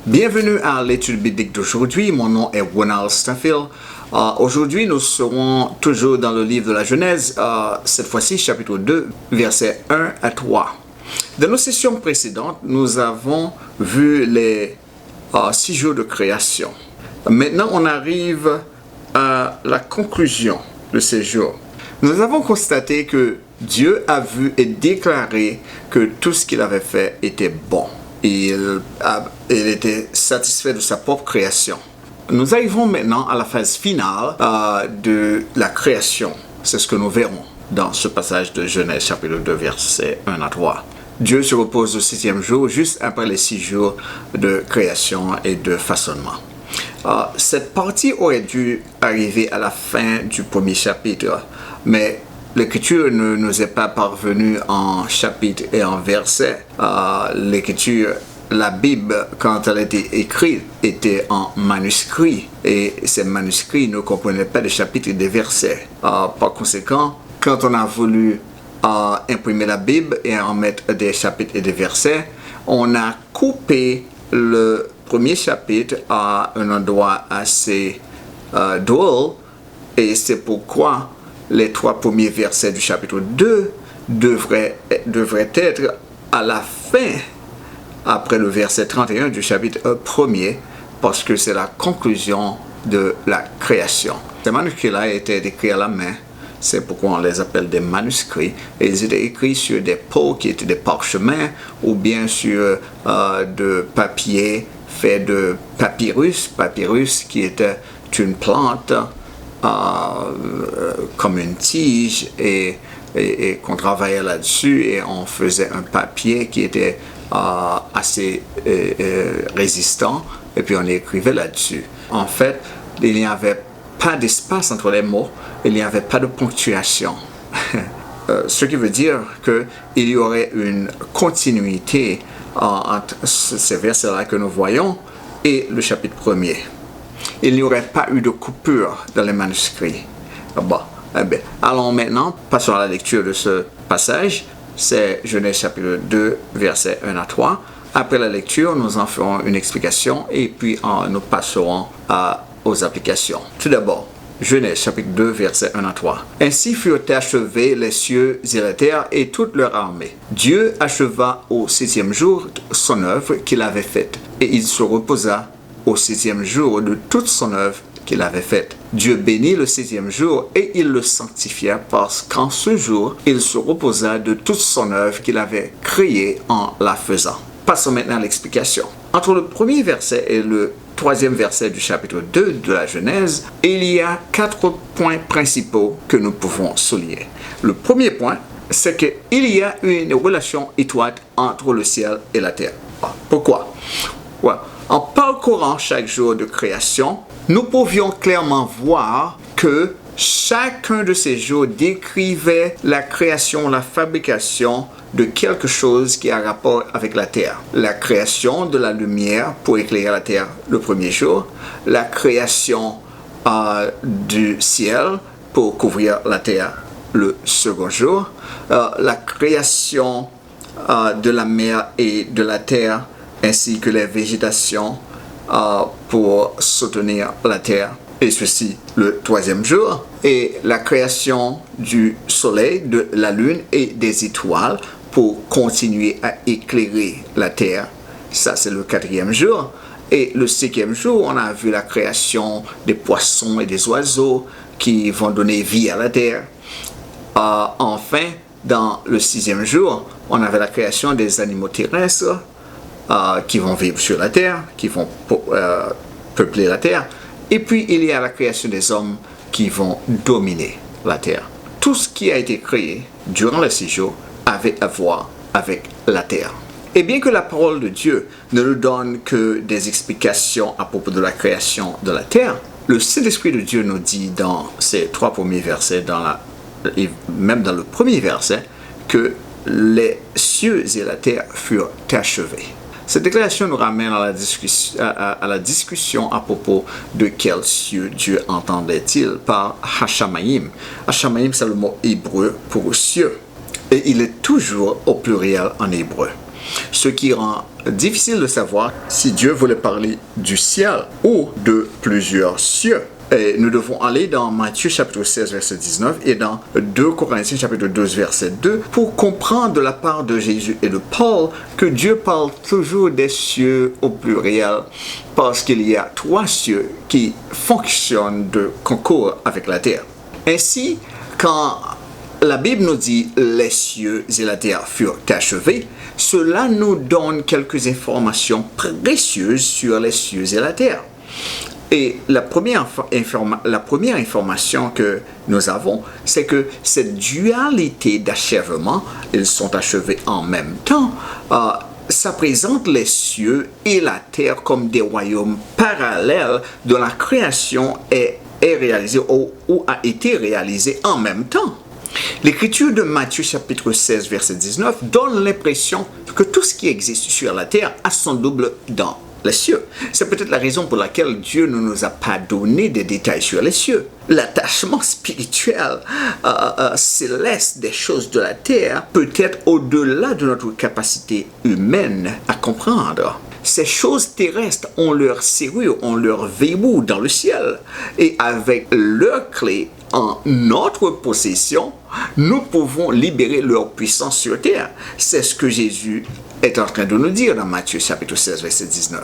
Bienvenue à l'étude biblique d'aujourd'hui. Mon nom est Ronald Stanfield. Aujourd'hui, nous serons toujours dans le livre de la Genèse, cette fois-ci chapitre 2, versets 1 à 3. Dans nos sessions précédentes, nous avons vu les 6 jours de création. Maintenant, on arrive à la conclusion de ces jours. Nous avons constaté que Dieu a vu et déclaré que tout ce qu'il avait fait était bon. Il était satisfait de sa propre création. Nous arrivons maintenant à la phase finale de la création. C'est ce que nous verrons dans ce passage de Genèse chapitre 2 versets 1 à 3. Dieu se repose au 6e jour, juste après les 6 jours de création et de façonnement. Cette partie aurait dû arriver à la fin du premier chapitre, mais l'Écriture ne nous est pas parvenue en chapitre et en verset. L'Écriture, la Bible, quand elle a été écrite, était en manuscrit. Et ces manuscrits ne comprenaient pas de chapitres et de versets. Par conséquent, quand on a voulu imprimer la Bible et en mettre des chapitres et des versets, on a coupé le premier chapitre à un endroit assez drôle. Et c'est pourquoi les 3 premiers versets du chapitre 2 devraient être à la fin, après le verset 31 du chapitre 1er, parce que c'est la conclusion de la création. Ces manuscrits-là étaient écrits à la main, c'est pourquoi on les appelle des manuscrits, et ils étaient écrits sur des peaux qui étaient des parchemins, ou bien sur de papier fait de papyrus qui était une plante comme une tige et qu'on travaillait là-dessus et on faisait un papier qui était assez résistant et puis on écrivait là-dessus. En fait, il n'y avait pas d'espace entre les mots, il n'y avait pas de ponctuation. Ce qui veut dire qu'il y aurait une continuité entre ces versets-là que nous voyons et le chapitre 1er. Il n'y aurait pas eu de coupure dans les manuscrits. Bon, allons maintenant, passons à la lecture de ce passage. C'est Genèse chapitre 2, versets 1 à 3. Après la lecture, nous en ferons une explication et puis nous passerons aux applications. Tout d'abord, Genèse chapitre 2, versets 1 à 3. Ainsi furent achevés les cieux et la terre et toute leur armée. Dieu acheva au 6e jour son œuvre qu'il avait faite et il se reposa au 6e jour de toute son œuvre qu'il avait faite. Dieu bénit le 6e jour et il le sanctifia parce qu'en ce jour, il se reposa de toute son œuvre qu'il avait créée en la faisant. Passons maintenant à l'explication. Entre le premier verset et le 3e verset du chapitre 2 de la Genèse, il y a 4 points principaux que nous pouvons souligner. Le premier point, c'est qu'il y a une relation étroite entre le ciel et la terre. Pourquoi? En parcourant chaque jour de création, nous pouvions clairement voir que chacun de ces jours décrivait la création, la fabrication de quelque chose qui a rapport avec la terre. La création de la lumière pour éclairer la terre le premier jour, la création du ciel pour couvrir la terre le second jour, la création de la mer et de la terre ainsi que les végétations pour soutenir la terre, et ceci le 3e jour, et la création du soleil, de la lune et des étoiles pour continuer à éclairer la terre. Ça, c'est le 4e jour. Et le 5e jour, on a vu la création des poissons et des oiseaux qui vont donner vie à la terre. Enfin, dans le 6e jour, on avait la création des animaux terrestres qui vont vivre sur la terre, qui vont peupler la terre. Et puis, il y a la création des hommes qui vont dominer la terre. Tout ce qui a été créé durant les 6 jours avait à voir avec la terre. Et bien que la parole de Dieu ne nous donne que des explications à propos de la création de la terre, le Saint-Esprit de Dieu nous dit dans ces 3 premiers versets, et même dans le premier verset, que les cieux et la terre furent achevés. Cette déclaration nous ramène à la discussion à propos de quels cieux Dieu entendait-il par Hashamayim. Hashamayim, c'est le mot hébreu pour cieux. Et il est toujours au pluriel en hébreu. Ce qui rend difficile de savoir si Dieu voulait parler du ciel ou de plusieurs cieux. Et nous devons aller dans Matthieu chapitre 16 verset 19 et dans 2 Corinthiens chapitre 12 verset 2 pour comprendre de la part de Jésus et de Paul que Dieu parle toujours des cieux au pluriel parce qu'il y a 3 cieux qui fonctionnent de concours avec la terre. Ainsi, quand la Bible nous dit les cieux et la terre furent achevés, cela nous donne quelques informations précieuses sur les cieux et la terre. Et la première information que nous avons, c'est que cette dualité d'achèvement, ils sont achevés en même temps, ça présente les cieux et la terre comme des royaumes parallèles dont la création est réalisée ou a été réalisée en même temps. L'écriture de Matthieu chapitre 16 verset 19 donne l'impression que tout ce qui existe sur la terre a son double dans les cieux. C'est peut-être la raison pour laquelle Dieu ne nous a pas donné des détails sur les cieux. L'attachement spirituel céleste des choses de la terre peut être au-delà de notre capacité humaine à comprendre. Ces choses terrestres ont leur serrure, ont leur verrou dans le ciel. Et avec leur clé en notre possession, nous pouvons libérer leur puissance sur terre. C'est ce que Jésus est en train de nous dire dans Matthieu chapitre 16, verset 19.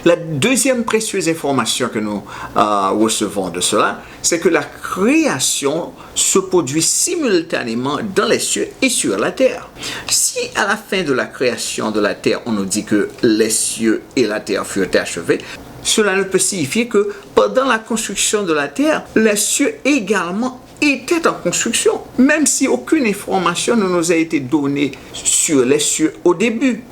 La deuxième précieuse information que nous recevons de cela, c'est que la création se produit simultanément dans les cieux et sur la terre. Si à la fin de la création de la terre, on nous dit que les cieux et la terre furent achevés, cela ne peut signifier que pendant la construction de la terre, les cieux également étaient en construction, même si aucune information ne nous a été donnée sur les cieux au début.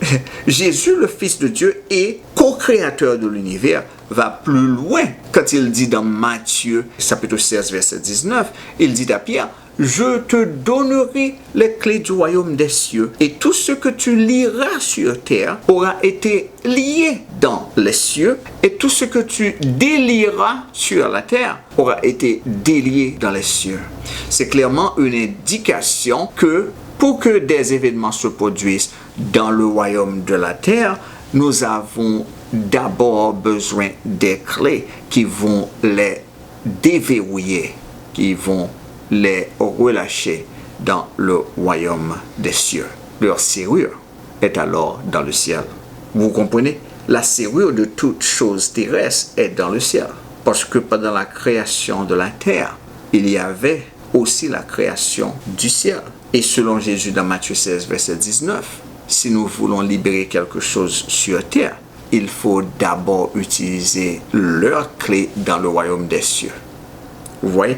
Jésus, le Fils de Dieu et co-créateur de l'univers, va plus loin quand il dit dans Matthieu chapitre 16 verset 19, il dit à Pierre: je te donnerai les clés du royaume des cieux, et tout ce que tu lieras sur terre aura été lié dans les cieux, et tout ce que tu délieras sur la terre aura été délié dans les cieux. C'est clairement une indication que pour que des événements se produisent dans le royaume de la terre, nous avons d'abord besoin des clés qui vont les déverrouiller, qui vont les relâcher dans le royaume des cieux. Leur serrure est alors dans le ciel. Vous comprenez? La serrure de toute chose terrestre est dans le ciel. Parce que pendant la création de la terre, il y avait aussi la création du ciel. Et selon Jésus dans Matthieu 16, verset 19, si nous voulons libérer quelque chose sur terre, il faut d'abord utiliser leur clé dans le royaume des cieux. Vous voyez,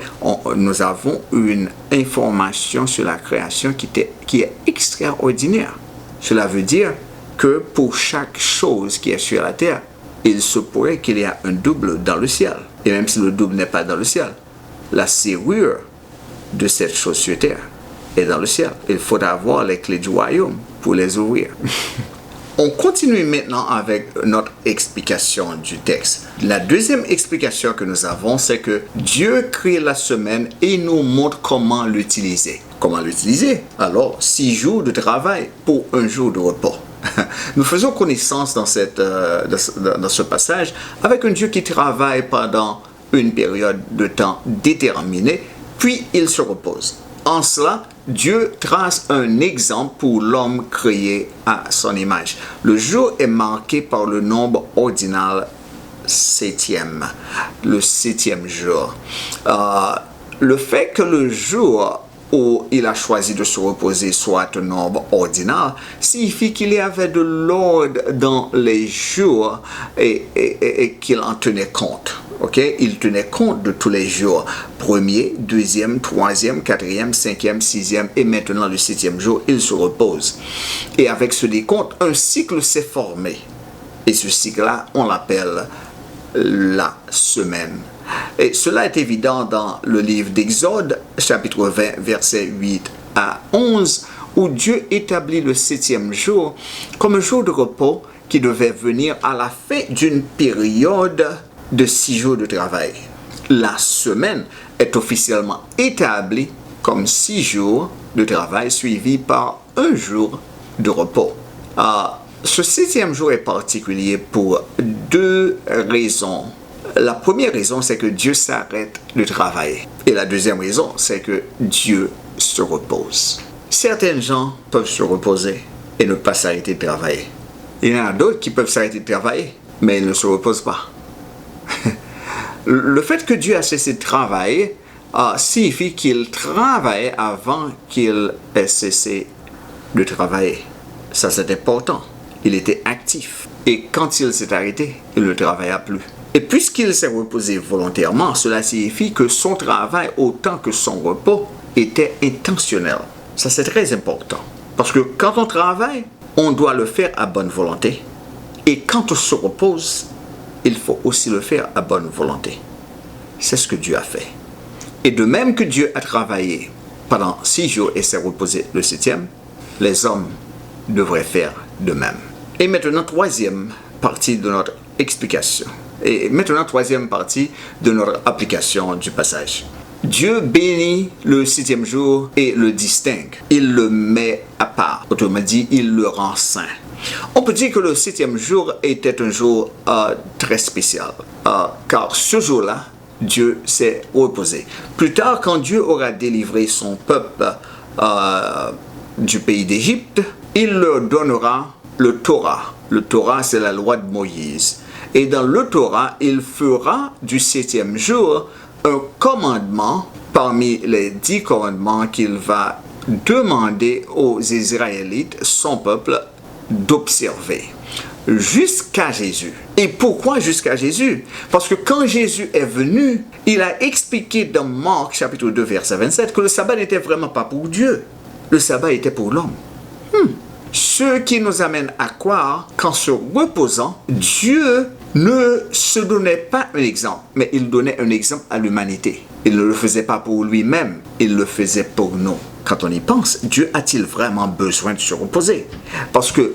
nous avons une information sur la création qui est extraordinaire. Cela veut dire que pour chaque chose qui est sur la terre, il se pourrait qu'il y ait un double dans le ciel. Et même si le double n'est pas dans le ciel, la serrure de cette chose sur terre est dans le ciel. Il faut avoir les clés du royaume pour les ouvrir. On continue maintenant avec notre explication du texte. La deuxième explication que nous avons, c'est que Dieu crée la semaine et nous montre comment l'utiliser. Comment l'utiliser? Alors, 6 jours de travail pour 1 jour de repos. Nous faisons connaissance dans ce passage avec un Dieu qui travaille pendant une période de temps déterminée, puis il se repose. En cela, Dieu trace un exemple pour l'homme créé à son image. Le jour est marqué par le nombre ordinal 7e, le 7e jour. Le fait que le jour où il a choisi de se reposer soit un nombre ordinal signifie qu'il y avait de l'ordre dans les jours et qu'il en tenait compte. Okay? Il tenait compte de tous les jours. 1er, 2e, 3e, 4e, 5e, 6e et maintenant le 7e jour, il se repose. Et avec ce décompte, un cycle s'est formé. Et ce cycle-là, on l'appelle la semaine. Et cela est évident dans le livre d'Exode, chapitre 20, versets 8 à 11, où Dieu établit le 7e jour comme un jour de repos qui devait venir à la fin d'une période de 6 jours de travail. La semaine est officiellement établie comme 6 jours de travail suivis par 1 jour de repos. Ce 7e jour est particulier pour 2 raisons. La première raison, c'est que Dieu s'arrête de travailler. Et la deuxième raison, c'est que Dieu se repose. Certains gens peuvent se reposer et ne pas s'arrêter de travailler. Il y en a d'autres qui peuvent s'arrêter de travailler, mais ils ne se reposent pas. Le fait que Dieu a cessé de travailler signifie qu'il travaillait avant qu'il ait cessé de travailler. Ça, c'est important. Il était actif. Et quand il s'est arrêté, il ne travailla plus. Et puisqu'il s'est reposé volontairement, cela signifie que son travail, autant que son repos, était intentionnel. Ça, c'est très important. Parce que quand on travaille, on doit le faire à bonne volonté. Et quand on se repose, il faut aussi le faire à bonne volonté. C'est ce que Dieu a fait. Et de même que Dieu a travaillé pendant 6 jours et s'est reposé le 7e, les hommes devraient faire de même. Et maintenant, 3e partie de notre explication. Et maintenant, 3e partie de notre application du passage. Dieu bénit le 7e jour et le distingue. Il le met à part. Autrement dit, il le rend saint. On peut dire que le 7e jour était un jour très spécial. Car ce jour-là, Dieu s'est reposé. Plus tard, quand Dieu aura délivré son peuple du pays d'Égypte, il leur donnera le Torah. Le Torah, c'est la loi de Moïse. Et dans le Torah, il fera du 7e jour un commandement parmi les 10 commandements qu'il va demander aux Israélites, son peuple, d'observer. Jusqu'à Jésus. Et pourquoi jusqu'à Jésus? Parce que quand Jésus est venu, il a expliqué dans Marc chapitre 2 verset 27 que le sabbat n'était vraiment pas pour Dieu. Le sabbat était pour l'homme. Ce qui nous amène à croire qu'en se reposant, Dieu ne se donnait pas un exemple, mais il donnait un exemple à l'humanité. Il ne le faisait pas pour lui-même, il le faisait pour nous. Quand on y pense, Dieu a-t-il vraiment besoin de se reposer? Parce que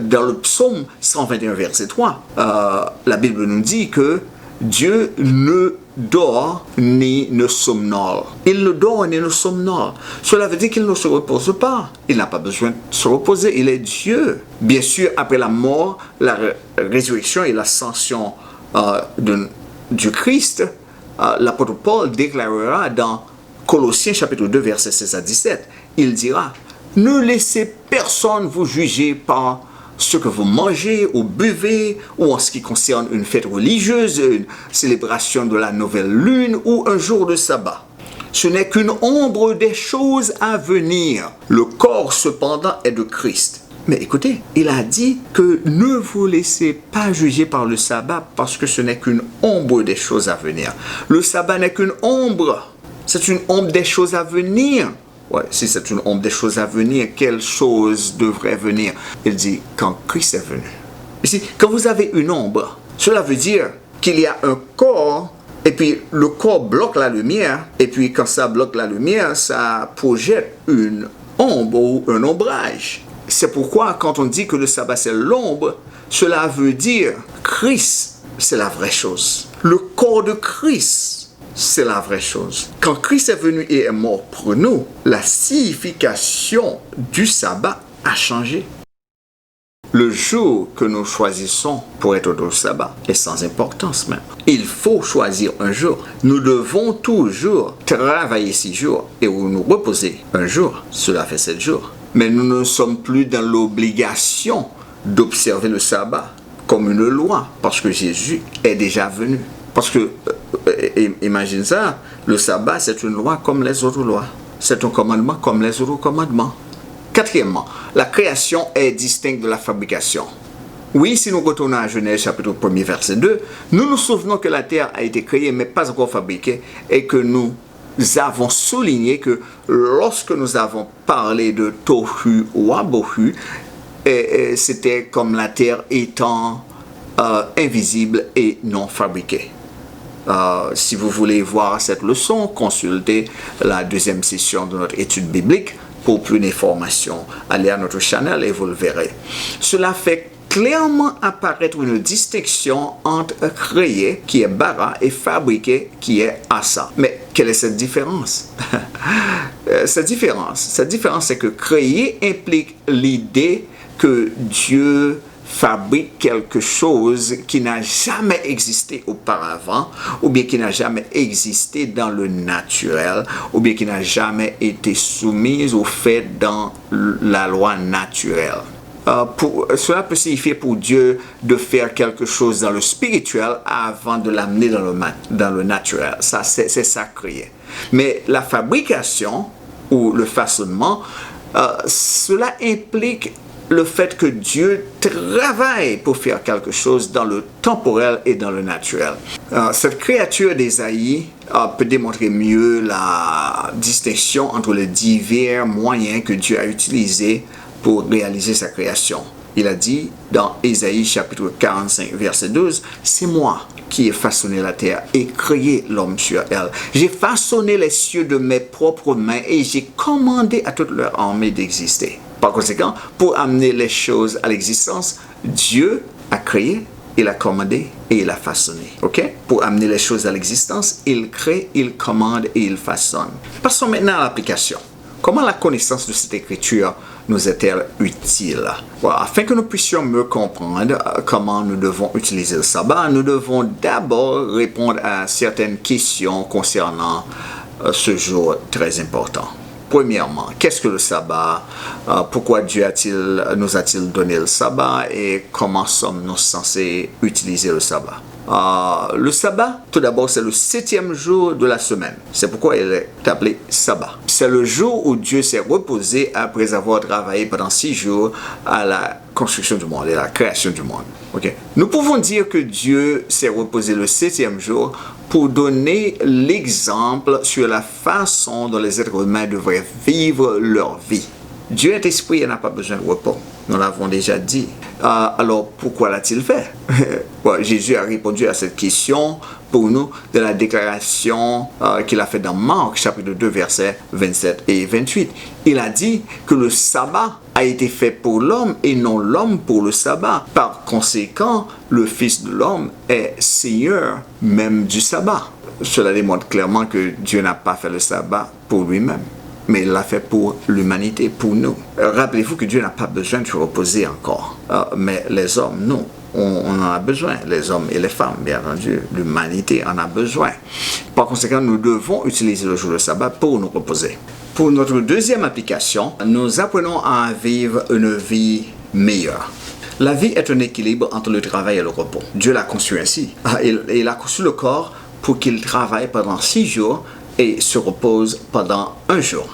dans le psaume 121 verset 3, la Bible nous dit que Dieu ne dort ni ne somnole. Il ne dort ni ne somnole. Cela veut dire qu'il ne se repose pas. Il n'a pas besoin de se reposer. Il est Dieu. Bien sûr, après la mort, la résurrection et l'ascension du Christ, l'apôtre Paul déclarera dans Colossiens chapitre 2 verset 16 à 17, il dira: ne laissez personne vous juger par ce que vous mangez ou buvez, ou en ce qui concerne une fête religieuse, une célébration de la nouvelle lune ou un jour de sabbat. Ce n'est qu'une ombre des choses à venir. Le corps cependant est de Christ. Mais écoutez, il a dit que ne vous laissez pas juger par le sabbat parce que ce n'est qu'une ombre des choses à venir. Le sabbat n'est qu'une ombre. C'est une ombre des choses à venir. Ouais, si c'est une ombre des choses à venir, quelles choses devraient venir? Il dit, quand Christ est venu. Ici, quand vous avez une ombre, cela veut dire qu'il y a un corps, et puis le corps bloque la lumière, et puis quand ça bloque la lumière, ça projette une ombre ou un ombrage. C'est pourquoi quand on dit que le sabbat c'est l'ombre, cela veut dire Christ, c'est la vraie chose. Le corps de Christ, c'est la vraie chose. Quand Christ est venu et est mort pour nous, la signification du sabbat a changé. Le jour que nous choisissons pour être au sabbat est sans importance même. Il faut choisir un jour. Nous devons toujours travailler 6 jours et nous reposer un jour. Cela fait 7 jours. Mais nous ne sommes plus dans l'obligation d'observer le sabbat comme une loi parce que Jésus est déjà venu. Parce que, imagine ça, le sabbat c'est une loi comme les autres lois. C'est un commandement comme les autres commandements. 4e, la création est distincte de la fabrication. Oui, si nous retournons à Genèse chapitre 1 verset 2, nous nous souvenons que la terre a été créée mais pas encore fabriquée et que nous avons souligné que lorsque nous avons parlé de Tohu Wabohu, c'était comme la terre étant invisible et non fabriquée. Si vous voulez voir cette leçon, consultez la 2e session de notre étude biblique. Pour plus d'informations, allez à notre channel et vous le verrez. Cela fait clairement apparaître une distinction entre créer, qui est bara, et fabriquer, qui est asa. Mais Quelle est cette différence? Cette différence, c'est que créer implique l'idée que Dieu fabrique quelque chose qui n'a jamais existé auparavant, ou bien qui n'a jamais existé dans le naturel, ou bien qui n'a jamais été soumise au fait dans la loi naturelle. Cela peut signifier pour Dieu de faire quelque chose dans le spirituel avant de l'amener dans le naturel. Ça, c'est sacré. Mais la fabrication ou le façonnement, cela implique le fait que Dieu travaille pour faire quelque chose dans le temporel et dans le naturel. Cette créature d'Ésaïe peut démontrer mieux la distinction entre les divers moyens que Dieu a utilisés pour réaliser sa création. Il a dit dans Ésaïe chapitre 45 verset 12, « C'est moi qui ai façonné la terre et créé l'homme sur elle. J'ai façonné les cieux de mes propres mains et j'ai commandé à toute leur armée d'exister. » Par conséquent, pour amener les choses à l'existence, Dieu a créé, il a commandé et il a façonné. Okay? Pour amener les choses à l'existence, il crée, il commande et il façonne. Passons maintenant à l'application. Comment la connaissance de cette écriture nous est-elle utile? Voilà, afin que nous puissions mieux comprendre comment nous devons utiliser le sabbat, nous devons d'abord répondre à certaines questions concernant ce jour très important. Premièrement, qu'est-ce que le sabbat? Pourquoi Dieu nous a-t-il donné le sabbat et comment sommes-nous censés utiliser le sabbat? Le sabbat, tout d'abord, c'est le 7e jour de la semaine. C'est pourquoi il est appelé sabbat. C'est le jour où Dieu s'est reposé après avoir travaillé pendant 6 jours à la construction du monde et à la création du monde. Okay? Nous pouvons dire que Dieu s'est reposé le 7e jour pour donner l'exemple sur la façon dont les êtres humains devraient vivre leur vie. Dieu est esprit et n'a pas besoin de repos. Nous l'avons déjà dit. Alors, pourquoi l'a-t-il fait? Jésus a répondu à cette question pour nous de la déclaration qu'il a faite dans Marc, chapitre 2, versets 27 et 28. Il a dit que le sabbat a été fait pour l'homme et non l'homme pour le sabbat. Par conséquent, le Fils de l'homme est Seigneur même du sabbat. Cela démontre clairement que Dieu n'a pas fait le sabbat pour lui-même, mais il l'a fait pour l'humanité, pour nous. Rappelez-vous que Dieu n'a pas besoin de se reposer encore. Mais les hommes, nous, on en a besoin. Les hommes et les femmes, bien entendu, l'humanité en a besoin. Par conséquent, nous devons utiliser le jour de sabbat pour nous reposer. Pour notre deuxième application, nous apprenons à vivre une vie meilleure. La vie est un équilibre entre le travail et le repos. Dieu l'a conçu ainsi. Il a conçu le corps pour qu'il travaille pendant 6 jours et se repose pendant 1 jour.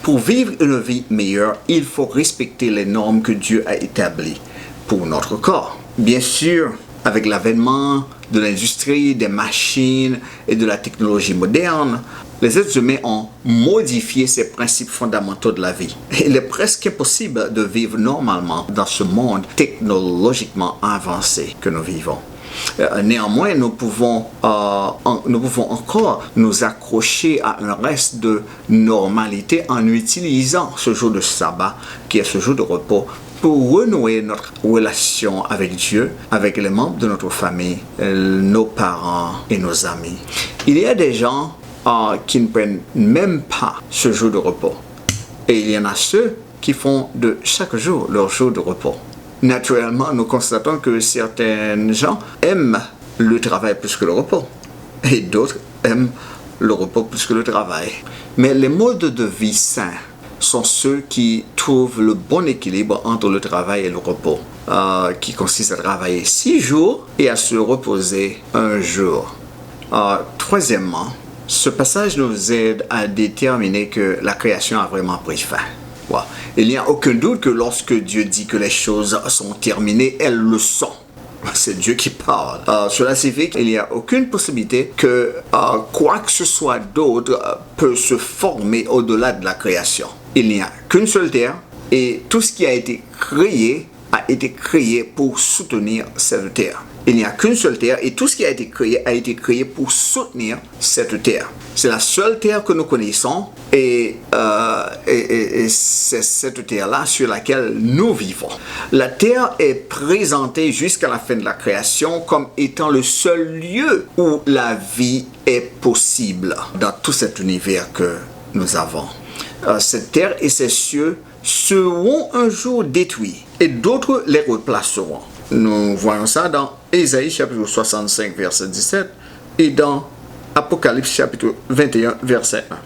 Pour vivre une vie meilleure, il faut respecter les normes que Dieu a établies pour notre corps. Bien sûr, avec l'avènement de l'industrie, des machines et de la technologie moderne, les êtres humains ont modifié ces principes fondamentaux de la vie. Il est presque impossible de vivre normalement dans ce monde technologiquement avancé que nous vivons. Néanmoins, nous pouvons encore nous accrocher à un reste de normalité en utilisant ce jour de sabbat, qui est ce jour de repos, pour renouer notre relation avec Dieu, avec les membres de notre famille, nos parents et nos amis. Il y a des gens qui ne prennent même pas ce jour de repos. Et il y en a ceux qui font de chaque jour leur jour de repos. Naturellement, nous constatons que certains gens aiment le travail plus que le repos. Et d'autres aiment le repos plus que le travail. Mais les modes de vie sains sont ceux qui trouvent le bon équilibre entre le travail et le repos, qui consiste à travailler 6 jours et à se reposer 1 jour. Troisièmement, ce passage nous aide à déterminer que la création a vraiment pris fin. Wow. Il n'y a aucun doute que lorsque Dieu dit que les choses sont terminées, elles le sont. C'est Dieu qui parle. Cela signifie qu'il n'y a aucune possibilité que quoi que ce soit d'autre peut se former au-delà de la création. Il n'y a qu'une seule terre et tout ce qui a été créé pour soutenir cette terre. Il n'y a qu'une seule terre et tout ce qui a été créé pour soutenir cette terre. C'est la seule terre que nous connaissons et et c'est cette terre-là sur laquelle nous vivons. La terre est présentée jusqu'à la fin de la création comme étant le seul lieu où la vie est possible dans tout cet univers que nous avons. Cette terre et ces cieux seront un jour détruits et d'autres les replaceront. Nous voyons ça dans Ésaïe chapitre 65 verset 17 et dans Apocalypse chapitre 21 verset 1.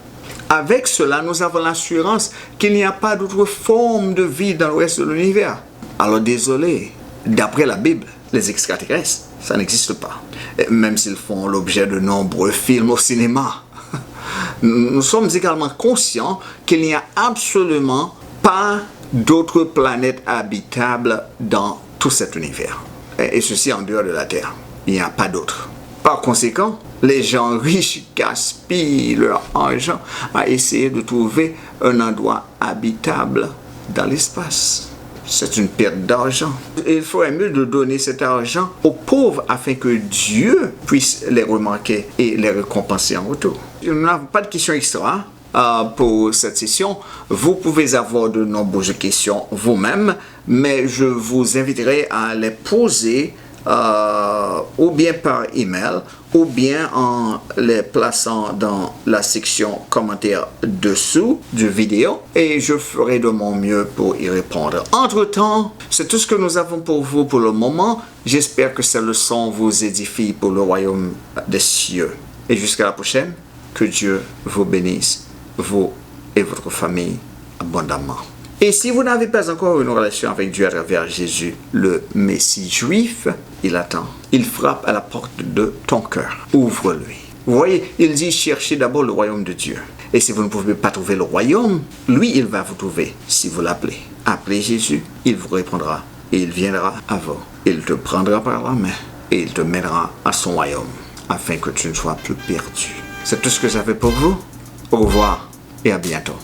Avec cela, nous avons l'assurance qu'il n'y a pas d'autre forme de vie dans le reste de l'univers. Alors désolé, d'après la Bible, les extraterrestres, ça n'existe pas. Même s'ils font l'objet de nombreux films au cinéma. Nous sommes également conscients qu'il n'y a absolument pas d'autres planètes habitables dans tout cet univers. Et ceci en dehors de la Terre. Il n'y a pas d'autre. Par conséquent, les gens riches gaspillent leur argent à essayer de trouver un endroit habitable dans l'espace. C'est une perte d'argent. Il faudrait mieux de donner cet argent aux pauvres afin que Dieu puisse les remarquer et les récompenser en retour. Nous n'avons pas de questions extra pour cette session. Vous pouvez avoir de nombreuses questions vous-même, mais je vous inviterai à les poser ou bien par email ou bien en les plaçant dans la section commentaires dessous du vidéo et je ferai de mon mieux pour y répondre. Entre-temps, c'est tout ce que nous avons pour vous pour le moment. J'espère que ces leçons vous édifient pour le royaume des cieux. Et jusqu'à la prochaine, que Dieu vous bénisse, vous et votre famille abondamment. Et si vous n'avez pas encore une relation avec Dieu à travers Jésus, le Messie juif, il attend. Il frappe à la porte de ton cœur. Ouvre-lui. Vous voyez, il dit cherchez d'abord le royaume de Dieu. Et si vous ne pouvez pas trouver le royaume, lui, il va vous trouver si vous l'appelez. Appelez Jésus, il vous répondra. Et il viendra à vous. Il te prendra par la main et il te mènera à son royaume afin que tu ne sois plus perdu. C'est tout ce que j'avais pour vous. Au revoir et à bientôt.